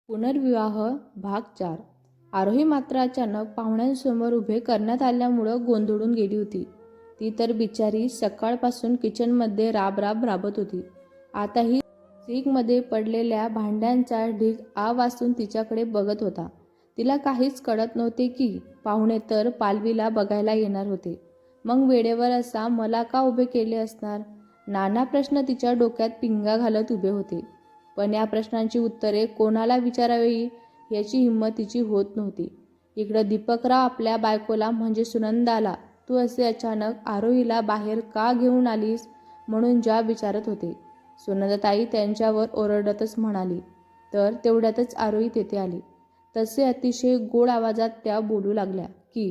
पुनर्विवाह भाग 4. आरोही मात्र अचानक पाहुण्यांसमोर उभे करण्यात आल्यामुळं गोंधळून गेली होती. ती तर बिचारी सकाळपासून किचनमध्ये राब राबत होती. आताही सिंकमध्ये पडलेल्या भांड्यांचा ढीग वाचून तिच्याकडे बघत होता. तिला काहीच कळत नव्हते की पाहुणे तर पालवीला बघायला येणार होते. मग वेळेवर असा मला का उभे केले असणार? नाना प्रश्न तिच्या डोक्यात पिंगा घालत उभे होते. पण या प्रश्नांची उत्तरे कोणाला विचारावी याची हिंमत तिची होत नव्हती. इकडं दीपकराव आपल्या बायकोला म्हणजे सुनंदाला तू असे अचानक आरोहीला बाहेर का घेऊन आलीस म्हणून ज्या विचारत होते. सुनंदाताई त्यांच्यावर ओरडतच म्हणाली. तर तेवढ्यातच आरोही तेथे आली. तसे अतिशय गोड आवाजात त्या बोलू लागल्या की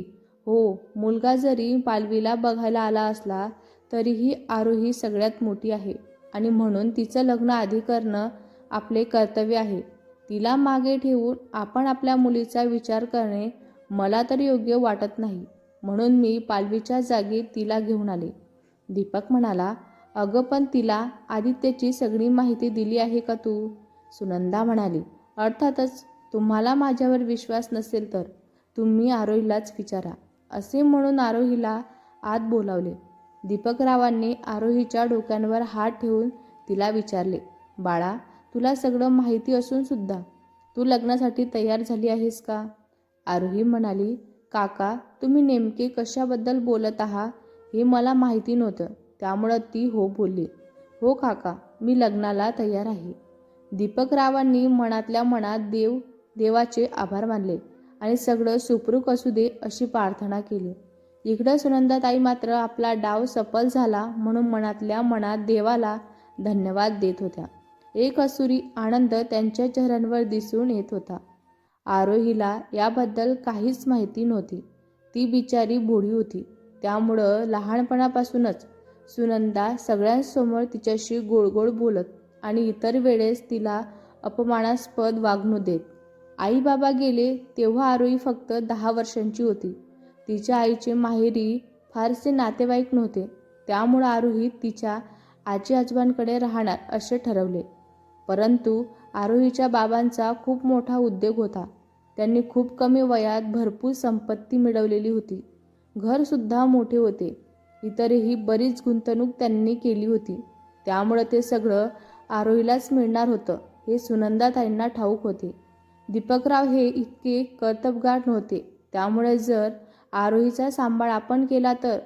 हो, मुलगा जरी पालवीला बघायला आला असला तरीही आरोही सगळ्यात मोठी आहे आणि म्हणून तिचं लग्न आधी करणं आपले कर्तव्य आहे. तिला मागे ठेवून आपण आपल्या मुलीचा विचार करणे मला तर योग्य वाटत नाही. म्हणून मी पालवीच्या जागी तिला घेऊन आले. दीपक म्हणाला. अगं पण तिला आदित्यची सगळी माहिती दिली आहे का तू? सुनंदा म्हणाली. अर्थातच. तुम्हाला माझ्यावर विश्वास नसेल तर तुम्ही आरोहीलाच विचारा. असे म्हणून आरोहीला आत बोलावले. दीपकरावांनी आरोहीच्या डोक्यावर हात ठेवून तिला विचारले. बाळा, तुला सगळं माहिती असून सुद्धा तू लग्नासाठी तयार झाली आहेस का? आरोही म्हणाली. काका, तुम्ही नेमके कशाबद्दल बोलत आहात हे मला माहिती नव्हतं, त्यामुळं ती हो बोलली. हो काका, मी लग्नाला तयार आहे. दीपकरावांनी मनातल्या मनात देवाचे आभार मानले आणि सगळं सुखरूप असू दे अशी प्रार्थना केली. इकडं सुनंदाताई मात्र आपला डाव सफल झाला म्हणून मनातल्या मनात देवाला धन्यवाद देत होत्या. एक असुरी आनंद त्यांच्या चेहऱ्यांवर दिसून येत होता. आरोहीला याबद्दल काहीच माहिती नव्हती. ती बिचारी भोळी होती. त्यामुळं लहानपणापासूनच सुनंदा सगळ्यांसमोर तिच्याशी गोड बोलत आणि इतर वेळेस तिला अपमानास्पद वागणूक देत. आई बाबा गेले तेव्हा आरोही फक्त 10 वर्षांची होती. तिच्या आईचे माहेरी फारसे नातेवाईक नव्हते. त्यामुळं आरोही तिच्या आजी आजोबांकडे राहणार असे ठरवले. परंतु आरोहीच्या बाबांचा खूप मोठा उद्योग होता. त्यांनी खूप कमी वयात भरपूर संपत्ती मिळवलेली होती. घरसुद्धा मोठे होते. इतरही बरीच गुंतवणूक त्यांनी केली होती. त्यामुळं ते सगळं आरोहीलाच मिळणार होतं हे सुनंदाताईंना ठाऊक होते. दीपकराव हे इतके कर्तबगार नव्हते. त्यामुळे जर आरोहीचा सांभाळ आपण केला तर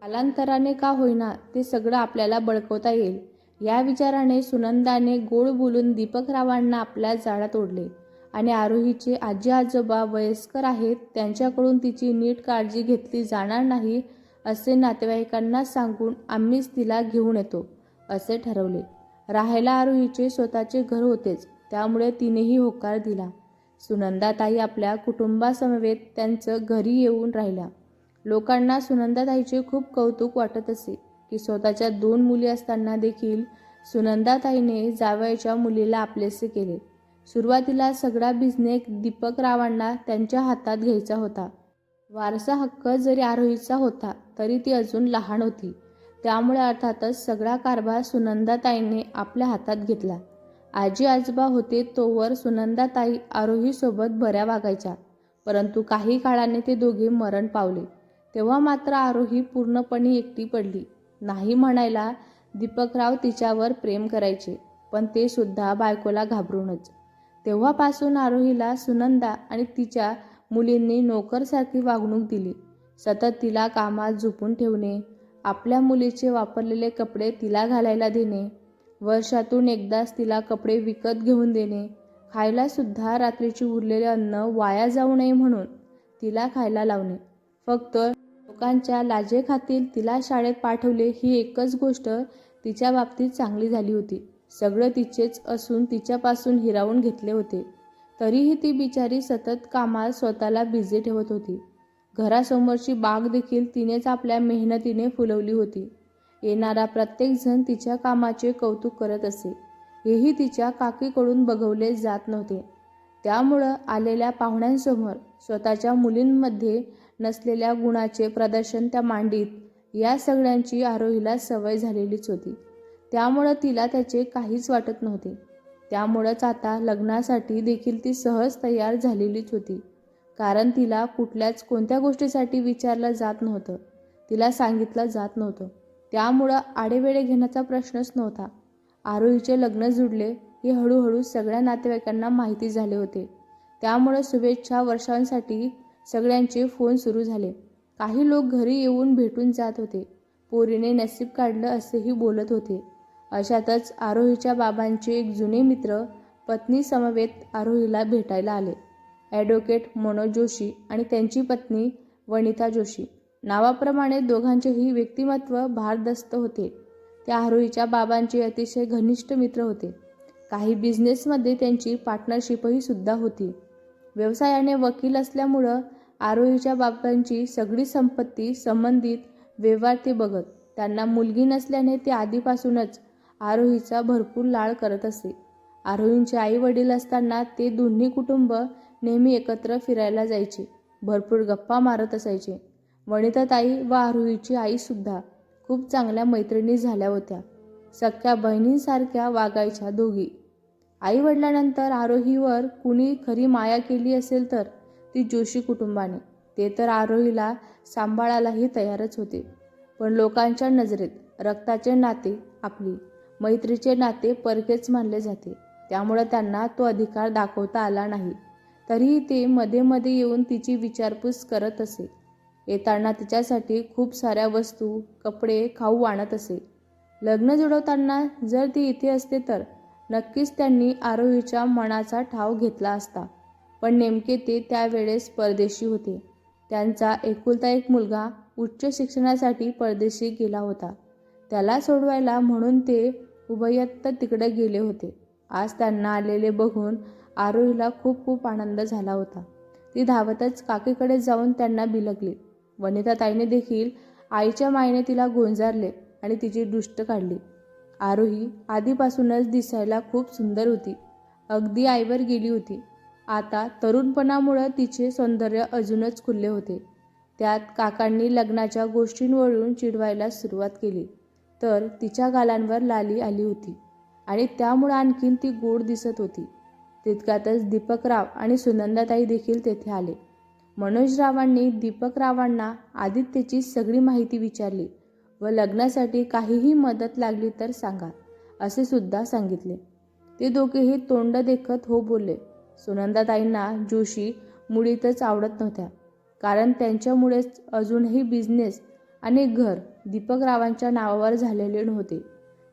कालांतराने का होईना ते सगळं आपल्याला बळकवता येईल. या विचाराने सुनंदाने गोड बोलून दीपकरावांना आपल्या जाळ्यात ओढले आणि आरोहीचे आजी आजोबा वयस्कर आहेत, त्यांच्याकडून तिची नीट काळजी घेतली जाणार नाही असे नातेवाईकांना सांगून आम्हीच तिला घेऊन येतो असे ठरवले. राहायला आरोहीचे स्वतःचे घर होतेच, त्यामुळे तिनेही होकार दिला. सुनंदाताई आपल्या कुटुंबासमवेत त्यांचं घरी येऊन राहिल्या. लोकांना सुनंदाताईचे खूप कौतुक वाटत असे की स्वतःच्या 2 मुली असताना देखील सुनंदाताईने जावयाच्या मुलीला आपलेसे केले. सुरुवातीला सगळा बिझनेस दीपकरावांना त्यांच्या हातात घ्यायचा होता. वारसा हक्क जरी आरोहीचा होता तरी ती अजून लहान होती. त्यामुळे अर्थातच सगळा कारभार सुनंदाताईने आपल्या हातात घेतला. आजी आजोबा होते तोवर सुनंदाताई आरोहीसोबत बऱ्या वागायच्या. परंतु काही काळाने ते दोघे मरण पावले. तेव्हा मात्र आरोही पूर्णपणे एकटी पडली. नाही म्हणायला दीपकराव तिच्यावर प्रेम करायचे, पण ते सुद्धा बायकोला घाबरूनच. तेव्हापासून आरोहीला सुनंदा आणि तिच्या मुलींनी नोकरसारखी वागणूक दिली. सतत तिला कामात झोपून ठेवणे, आपल्या मुलीचे वापरलेले कपडे तिला घालायला देणे, वर्षातून एकदाच तिला कपडे विकत घेऊन देणे, खायला सुद्धा रात्रीचे उरलेले अन्न वाया जाऊ नये म्हणून तिला खायला लावणे. फक्त लोकांच्या लाजेखातील तिला शाळेत पाठवले ही एकच गोष्ट तिच्या बाबतीत चांगली झाली होती. सगळं तिचेच असून तिच्यापासून हिरावून घेतले होते. तरीही ती बिचारी सतत कामात स्वतःला बिझी ठेवत होती. घरासमोरची बाग देखील तिनेच आपल्या मेहनतीने फुलवली होती. येणारा प्रत्येकजण तिच्या कामाचे कौतुक करत असे. हेही तिच्या काकीकडून बघवले जात नव्हते. त्यामुळं आलेल्या पाहुण्यांसमोर स्वतःच्या मुलींमध्ये नसलेल्या गुणाचे प्रदर्शन त्या मांडीत. या सगळ्यांची आरोहीला सवय झालेलीच होती. त्यामुळं तिला त्याचे काहीच वाटत नव्हते. त्यामुळंच आता लग्नासाठी देखील ती सहज तयार झालेलीच होती. कारण तिला कुठल्याच कोणत्या गोष्टीसाठी विचारलं जात नव्हतं, तिला सांगितलं जात नव्हतं. त्यामुळं आडेवेळे घेण्याचा प्रश्नच नव्हता. आरोहीचे लग्न जुळले हे हळूहळू सगळ्या नातेवाईकांना माहिती झाले होते. त्यामुळं शुभेच्छा वर्षांसाठी सगळ्यांचे फोन सुरू झाले. काही लोक घरी येऊन भेटून जात होते. पोरीने नशीब काढलं असेही बोलत होते. अशातच आरोहीच्या बाबांचे एक जुने मित्र पत्नी समवेत आरोहीला भेटायला आले. ॲडव्होकेट मनोज जोशी आणि त्यांची पत्नी वनिता जोशी. नावाप्रमाणे दोघांचेही व्यक्तिमत्व भारदस्त होते. ते आरोहीच्या बाबांचे अतिशय घनिष्ठ मित्र होते. काही बिझनेसमध्ये त्यांची पार्टनरशिपही सुद्धा होती. व्यवसायाने वकील असल्यामुळं आरोहीच्या बाबांची सगळी संपत्ती संबंधित व्यवहार ते बघत. त्यांना मुलगी नसल्याने ते आधीपासूनच आरोहीचा भरपूर लाड करत असे. आरोहींचे आई वडील असताना ते दोन्ही कुटुंब नेहमी एकत्र फिरायला जायचे, भरपूर गप्पा मारत असायचे. वनिताताई व आरोहीची आईसुद्धा खूप चांगल्या मैत्रिणी झाल्या होत्या. सख्या बहिणींसारख्या वागायच्या दोघी. आईवडिलांनंतर आरोहीवर कुणी खरी माया केली असेल तर ती जोशी कुटुंबाने. ते तर आरोहीला सांभाळायलाही तयारच होते. पण लोकांच्या नजरेत रक्ताचे नाते आपली, मैत्रीचे नाते परकेच मानले जाते. त्यामुळे त्यांना तो अधिकार दाखवता आला नाही. तरीही ते मध्ये मध्ये येऊन तिची विचारपूस करत असे. येताना तिच्यासाठी खूप साऱ्या वस्तू, कपडे, खाऊ आणत असे. लग्न जुळवताना जर ती इथे असते तर नक्कीच त्यांनी आरोहीच्या मनाचा ठाव घेतला असता. पण नेमके ते त्यावेळेस परदेशी होते. त्यांचा एकुलता एक मुलगा उच्च शिक्षणासाठी परदेशी गेला होता. त्याला सोडवायला म्हणून ते उभयत्त तिकडे गेले होते. आज त्यांना आलेले बघून आरोहीला खूप खूप आनंद झाला होता. ती धावतच काकीकडे जाऊन त्यांना बिलगली. वनिताताईने देखील आईच्या मायेने तिला गोंजारले आणि तिची दृष्ट काढली. आरोही आधीपासूनच दिसायला खूप सुंदर होती. अगदी आईवर गेली होती. आता तरुणपणामुळं तिचे सौंदर्य अजूनच खुलले होते. त्यात काकांनी लग्नाच्या गोष्टींवरून चिडवायला सुरुवात केली तर तिच्या गालांवर लाली आली होती आणि त्यामुळे आणखीन ती गोड दिसत होती. तितक्यातच दीपकराव आणि सुनंदाताई देखील तेथे आले. मनोजरावांनी दीपकरावांना आदित्यची सगळी माहिती विचारली व लग्नासाठी काहीही मदत लागली तर सांगा असे सुद्धा सांगितले. ते दोघेही तोंड देखत हो बोलले. सुनंदाताईंना जोशी मुळीतच आवडत नव्हत्या. कारण त्यांच्यामुळेच अजूनही बिझनेस आणि घर दीपकरावांच्या नावावर झालेले नव्हते.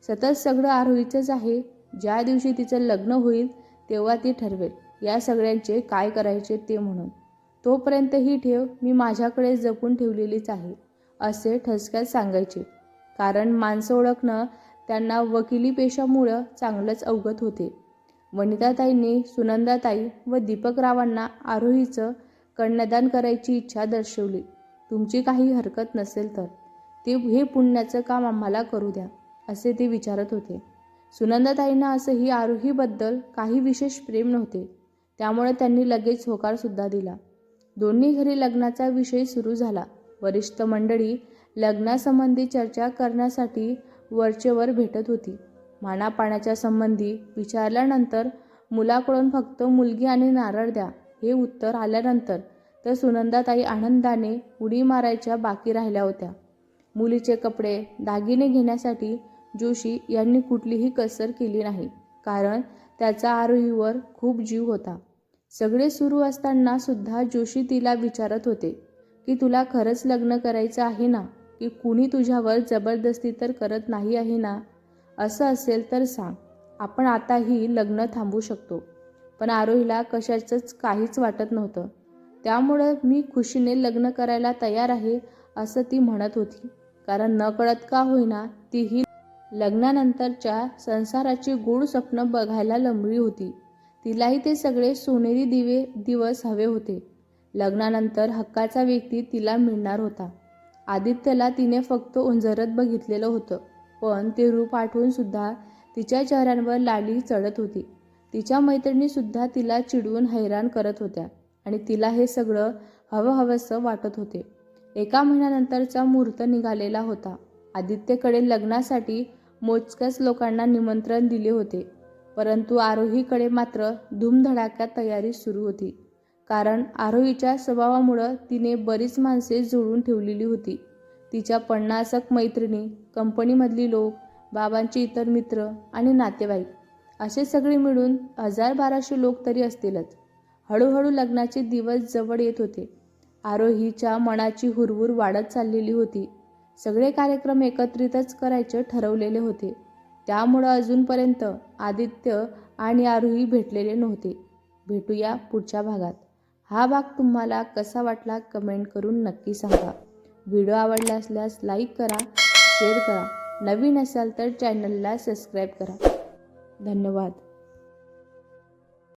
सतत सगळं आरोहीचंच आहे. ज्या दिवशी तिचं लग्न होईल तेव्हा ती ठरवेल या सगळ्यांचे काय करायचे ते म्हणून. तोपर्यंत ही ठेव मी माझ्याकडे जपून ठेवलेलीच आहे असे ठसक्यात सांगायचे. कारण माणसं ओळखणं त्यांना वकिली पेशामुळं चांगलंच अवगत होते. वनिताताईंनी सुनंदाताई व दीपकरावांना आरोहीचं कन्यादान करायची इच्छा दर्शवली. तुमची काही हरकत नसेल तर ते हे पुण्याचं काम आम्हाला करू द्या असे ते विचारत होते. सुनंदाताईंना असंही आरोहीबद्दल काही विशेष प्रेम नव्हते. त्यामुळे त्यांनी लगेच होकारसुद्धा दिला. दोन्ही घरी लग्नाचा विषय सुरू झाला. वरिष्ठ मंडळी लग्नासंबंधी चर्चा करण्यासाठी वरचेवर भेटत होती. मानापाण्याच्या संबंधी विचारल्यानंतर मुलाकडून फक्त मुलगी आणि नारळ द्या हे उत्तर आल्यानंतर तर सुनंदाताई आनंदाने उडी मारायच्या बाकी राहिल्या होत्या. मुलीचे कपडे, दागिने घेण्यासाठी जोशी यांनी कुठलीही कसर केली नाही. कारण त्याचा आरोहीवर खूप जीव होता. सगळे सुरू असताना सुद्धा जोशी तिला विचारत होते की तुला खरंच लग्न करायचं आहे ना, की कुणी तुझ्यावर जबरदस्ती तर करत नाही आहे ना? असं असेल तर सांग, आपण आताही लग्न थांबवू शकतो. पण आरोहीला कशाचंच काहीच वाटत नव्हतं. त्यामुळं मी खुशीने लग्न करायला तयार आहे असं ती म्हणत होती. कारण नकळत का होईना तीही लग्नानंतरच्या संसाराची गूढ स्वप्न बघायला लंबली होती. तिलाही ते सगळे सोनेरी दिवस हवे होते. लग्नानंतर हक्काचा व्यक्ती तिला मिळणार होता. आदित्यला तिने फक्त ओंजरत बघितलेलं होतं. पण ते रूप आठवून सुद्धा तिच्या चेहऱ्यावर लाली चढत होती. तिच्या मैत्रिणीसुद्धा तिला चिडवून हैराण करत होत्या आणि तिला हे सगळं हवंहवंसं वाटत होते. 1 महिन्यानंतरचा मुहूर्त निघालेला होता. आदित्यकडे लग्नासाठी मोजक्याच लोकांना निमंत्रण दिले होते. परंतु आरोहीकडे मात्र धूमधडाक्यात तयारी सुरू होती. कारण आरोहीच्या स्वभावामुळं तिने बरीच माणसे जुळवून ठेवलेली होती. तिच्या 50 मैत्रिणी, कंपनीमधली लोक, बाबांचे इतर मित्र आणि नातेवाईक असे सगळे मिळून 1000-1200 लोक तरी असतीलच. हळूहळू लग्नाचे दिवस जवळ येत होते. आरोहीच्या मनाची हुरहुर वाढत चाललेली होती. सगळे कार्यक्रम एकत्रितच करायचे ठरवलेले होते. त्यामुळं अजूनपर्यंत आदित्य आणि आरोही भेटलेले नव्हते. भेटूया पुढच्या भागात. हा भाग तुम्हाला कसा वाटला कमेंट करून नक्की सांगा. व्हिडिओ आवडला असल्यास लाईक करा, शेअर करा. नवीन असाल तर चॅनलला सबस्क्राईब करा. धन्यवाद.